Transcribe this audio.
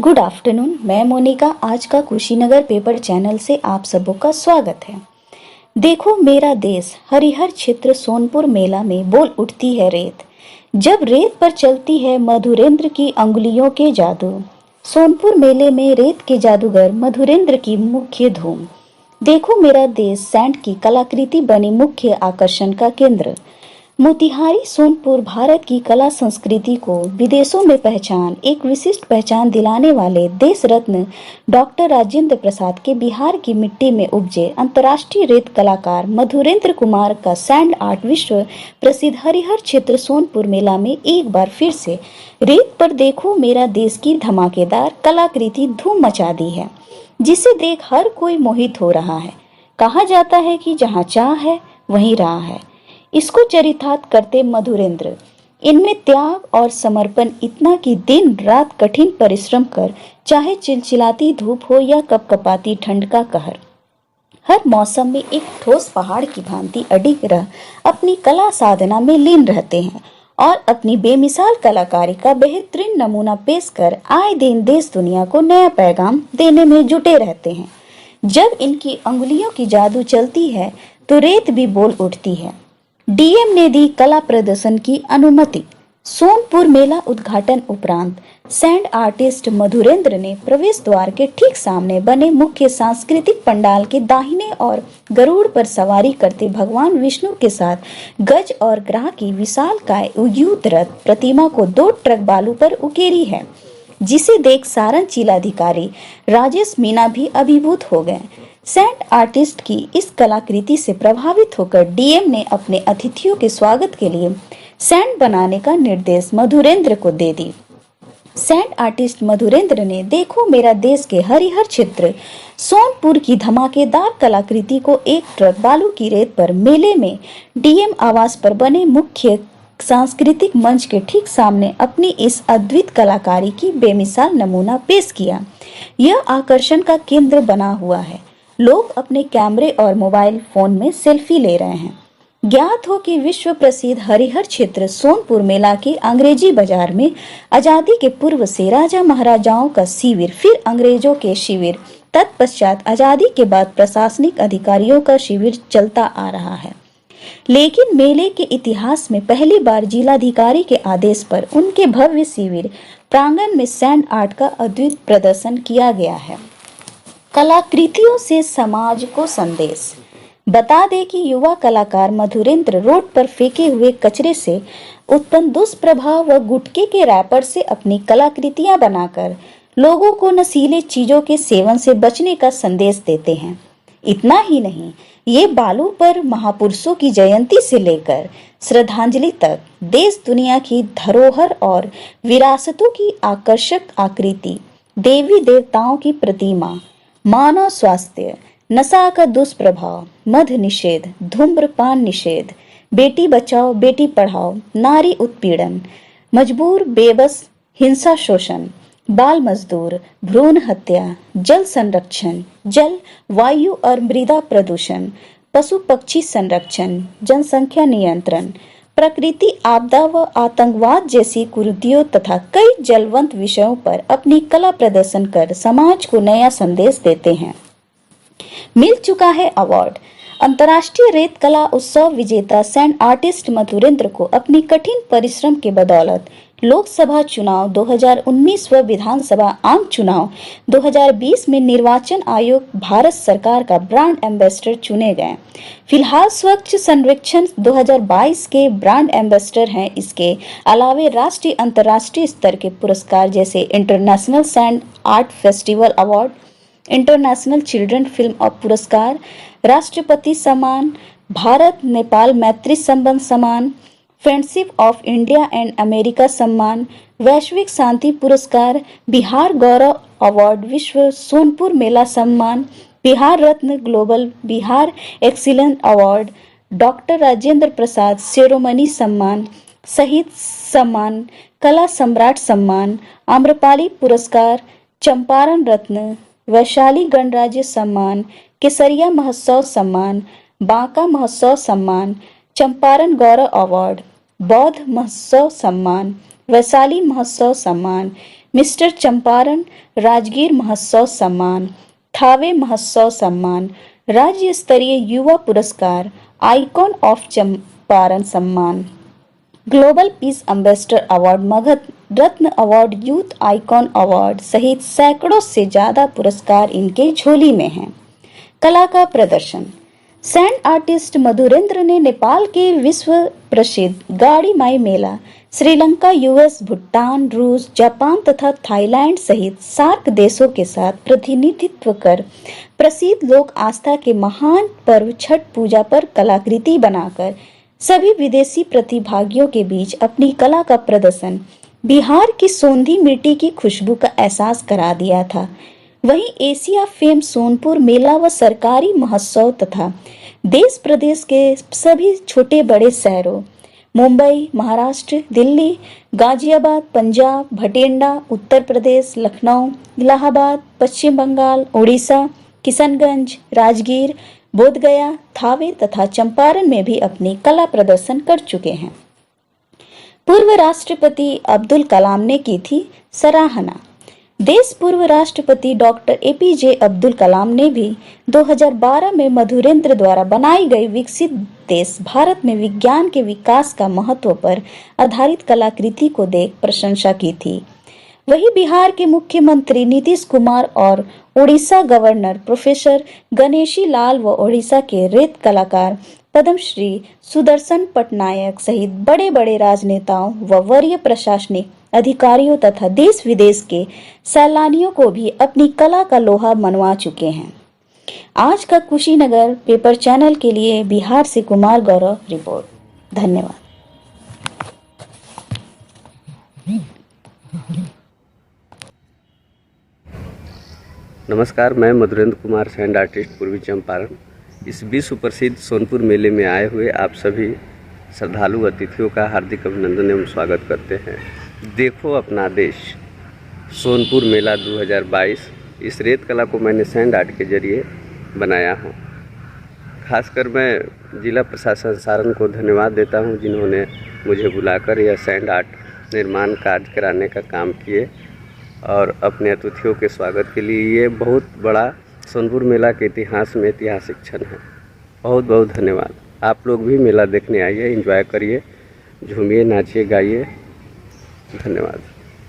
Good afternoon. मैं मोनिका आज का कुशीनगर पेपर चैनल से आप सबों का स्वागत है। देखो मेरा देश हरिहर क्षेत्र सोनपुर मेला में बोल उठती है रेत। जब रेत पर चलती है मधुरेंद्र की अंगुलियों के जादू। सोनपुर मेले में रेत के जादूगर मधुरेंद्र की मुख्य धूम। देखो मेरा देश सैंड की कलाकृति बनी मुख्य आकर्षण का केंद्र। मोतिहारी सोनपुर भारत की कला संस्कृति को विदेशों में एक विशिष्ट पहचान दिलाने वाले देश रत्न डॉक्टर राजेंद्र प्रसाद के बिहार की मिट्टी में उपजे अंतर्राष्ट्रीय रेत कलाकार मधुरेंद्र कुमार का सैंड आर्ट विश्व प्रसिद्ध हरिहर क्षेत्र सोनपुर मेला में एक बार फिर से रेत पर देखो मेरा देश की धमाकेदार कलाकृति धूम मचा दी है, जिसे देख हर कोई मोहित हो रहा है। कहा जाता है कि जहाँ चाह है वहीं राह है। इसको चरितार्थ करते मधुरेंद्र, इनमें त्याग और समर्पण इतना कि दिन रात कठिन परिश्रम कर, चाहे चिलचिलाती धूप हो या कपकपाती ठंड का कहर, हर मौसम में एक ठोस पहाड़ की भांति अडिग रह अपनी कला साधना में लीन रहते हैं और अपनी बेमिसाल कलाकारी का बेहतरीन नमूना पेश कर आए दिन देश दुनिया को नया पैगाम देने में जुटे रहते हैं। जब इनकी अंगुलियों की जादू चलती है तो रेत भी बोल उठती है। डीएम ने दी कला प्रदर्शन की अनुमति। सोनपुर मेला उद्घाटन उपरांत सैंड आर्टिस्ट मधुरेंद्र ने प्रवेश द्वार के ठीक सामने बने मुख्य सांस्कृतिक पंडाल के दाहिने और गरुड़ पर सवारी करते भगवान विष्णु के साथ गज और ग्राह की विशालकाय उद्युक्त रथ प्रतिमा को 2 ट्रक बालू पर उकेरी है, जिसे देख सारण जिलाधिकारी राजेश मीणा भी अभिभूत हो गए। सैंड आर्टिस्ट की इस कलाकृति से प्रभावित होकर डीएम ने अपने अतिथियों के स्वागत के लिए सैंड बनाने का निर्देश मधुरेंद्र को दे दी। सैंड आर्टिस्ट मधुरेंद्र ने देखो मेरा देश के हरिहर क्षेत्र सोनपुर की धमाकेदार कलाकृति को 1 ट्रक बालू की रेत पर मेले में डीएम आवास पर बने मुख्य सांस्कृतिक मंच के ठीक सामने अपनी इस अद्भुत कलाकारी की बेमिसाल नमूना पेश किया। यह आकर्षण का केंद्र बना हुआ है। लोग अपने कैमरे और मोबाइल फोन में सेल्फी ले रहे हैं। ज्ञात हो कि विश्व प्रसिद्ध हरिहर क्षेत्र सोनपुर मेला के अंग्रेजी बाजार में आजादी के पूर्व से राजा महाराजाओं का शिविर, फिर अंग्रेजों के शिविर, तत्पश्चात आजादी के बाद प्रशासनिक अधिकारियों का शिविर चलता आ रहा है। लेकिन मेले के इतिहास में पहली बार जिलाधिकारी के आदेश पर उनके भव्य शिविर प्रांगण में सैंड आर्ट का अद्भुत प्रदर्शन किया गया है। कलाकृतियों से समाज को संदेश। बता दें कि युवा कलाकार मधुरेंद्र रोड पर फेंके हुए कचरे से उत्पन्न दुष्प्रभाव व गुटखे के रैपर से अपनी कलाकृतियां बनाकर लोगों को नशीले चीजों के सेवन से बचने का संदेश देते हैं। इतना ही नहीं, ये बालू पर महापुरुषों की जयंती से लेकर श्रद्धांजलि तक देश दुनिया की धरोहर और विरासतों की आकर्षक आकृति, देवी देवताओं की प्रतिमा, मानव स्वास्थ्य, नशा का दुष्प्रभाव, मद्य निषेध, धूम्रपान निषेध, बेटी बचाओ बेटी पढ़ाओ, नारी उत्पीड़न, मजबूर बेबस हिंसा शोषण, बाल मजदूर, भ्रूण हत्या, जल संरक्षण, जल वायु और मृदा प्रदूषण, पशु पक्षी संरक्षण, जनसंख्या नियंत्रण, प्रकृति आपदा व आतंकवाद जैसी कुरीतियों तथा कई जलवंत विषयों पर अपनी कला प्रदर्शन कर समाज को नया संदेश देते हैं। मिल चुका है अवार्ड। अंतर्राष्ट्रीय रेत कला उत्सव विजेता सैंड आर्टिस्ट मधुरेंद्र को अपनी कठिन परिश्रम के बदौलत लोकसभा चुनाव 2019 व विधानसभा आम चुनाव 2020 में निर्वाचन आयोग भारत सरकार का ब्रांड एम्बेसडर चुने गए। फिलहाल स्वच्छ सर्वेक्षण 2022 के ब्रांड एम्बेसडर हैं। इसके अलावे राष्ट्रीय अंतर्राष्ट्रीय स्तर के पुरस्कार जैसे international sand art festival award, international children film पुरस्कार, राष्ट्रपति सम्मान, भारत नेपाल मैत्री संबंध सम्मान, friendship of India and America सम्मान, वैश्विक शांति पुरस्कार, बिहार गौरव अवार्ड, विश्व सोनपुर मेला सम्मान, बिहार रत्न global Bihar excellence award, doctor Rajendra Prasad शिरोमणि सम्मान, शहीद सम्मान, कला सम्राट सम्मान, आम्रपाली पुरस्कार, चंपारण रत्न, वैशाली गणराज्य सम्मान, केसरिया महोत्सव सम्मान, बांका महोत्सव सम्मान, चंपारण गौरव अवार्ड, बौद्ध महोत्सव सम्मान, वैशाली महोत्सव सम्मान, मिस्टर चंपारण राजगीर महोत्सव सम्मान, थावे महोत्सव सम्मान, राज्य स्तरीय युवा पुरस्कार, आइकॉन ऑफ चंपारण सम्मान, global peace ambassador award, Magadh रत्न अवार्ड, यूथ आइकॉन अवार्ड सहित सैकड़ों से ज्यादा पुरस्कार इनके झोली में हैं। कला का प्रदर्शन। सैंड आर्टिस्ट मधुरेंद्र ने नेपाल के विश्व प्रसिद्ध गाड़ी माई मेला, श्रीलंका, यूएस, भूटान, रूस, जापान तथा थाईलैंड सहित सार्क देशों के साथ प्रतिनिधित्व कर प्रसिद्ध लोक आस्था के महान पर्व छठ पूजा पर कलाकृति बनाकर सभी विदेशी प्रतिभागियों के बीच अपनी कला का प्रदर्शन बिहार की सोंधी मिट्टी की खुशबू का एहसास करा दिया था। वहीं एशिया फेम सोनपुर मेला व सरकारी महोत्सव तथा देश प्रदेश के सभी छोटे बड़े शहरों मुंबई, महाराष्ट्र, दिल्ली, गाजियाबाद, पंजाब, भटिंडा, उत्तर प्रदेश, लखनऊ, इलाहाबाद, पश्चिम बंगाल, उड़ीसा, किशनगंज, राजगीर, बोधगया, थावे तथा चंपारण में भी अपनी कला प्रदर्शन कर चुके हैं। पूर्व राष्ट्रपति अब्दुल कलाम ने की थी सराहना। देश पूर्व राष्ट्रपति डॉक्टर एपीजे अब्दुल कलाम ने भी 2012 में मधुरेंद्र द्वारा बनाई गई विकसित देश भारत में विज्ञान के विकास का महत्व पर आधारित कलाकृति को देख प्रशंसा की थी। वही बिहार के मुख्यमंत्री नीतीश कुमार और उड़ीसा गवर्नर प्रोफेसर गणेशी लाल व उड़ीसा के रेत कलाकार पद्मश्री सुदर्शन पटनायक सहित बड़े बड़े राजनेताओं व वरीय प्रशासनिक अधिकारियों तथा देश विदेश के सैलानियों को भी अपनी कला का लोहा मनवा चुके हैं। आज का कुशीनगर पेपर चैनल के लिए बिहार से कुमार गौरव रिपोर्ट। धन्यवाद। नमस्कार, मैं मधुरेंद्र कुमार, सैंड आर्टिस्ट, पूर्वी चंपारण। इस विश्व प्रसिद्ध सोनपुर मेले में आए हुए आप सभी श्रद्धालु अतिथियों का हार्दिक अभिनंदन एवं स्वागत करते हैं। देखो अपना देश सोनपुर मेला 2022, इस रेत कला को मैंने सैंड आर्ट के जरिए बनाया हूँ। खासकर मैं जिला प्रशासन सारण को धन्यवाद देता हूँ, जिन्होंने मुझे बुलाकर यह सैंड आर्ट निर्माण कार्य कराने का काम किए और अपने अतिथियों के स्वागत के लिए ये बहुत बड़ा सोनपुर मेला के इतिहास में ऐतिहासिक क्षण है। बहुत बहुत धन्यवाद। आप लोग भी मेला देखने आइए, एंजॉय करिए, झूमिए, नाचिए, गाइए। धन्यवाद।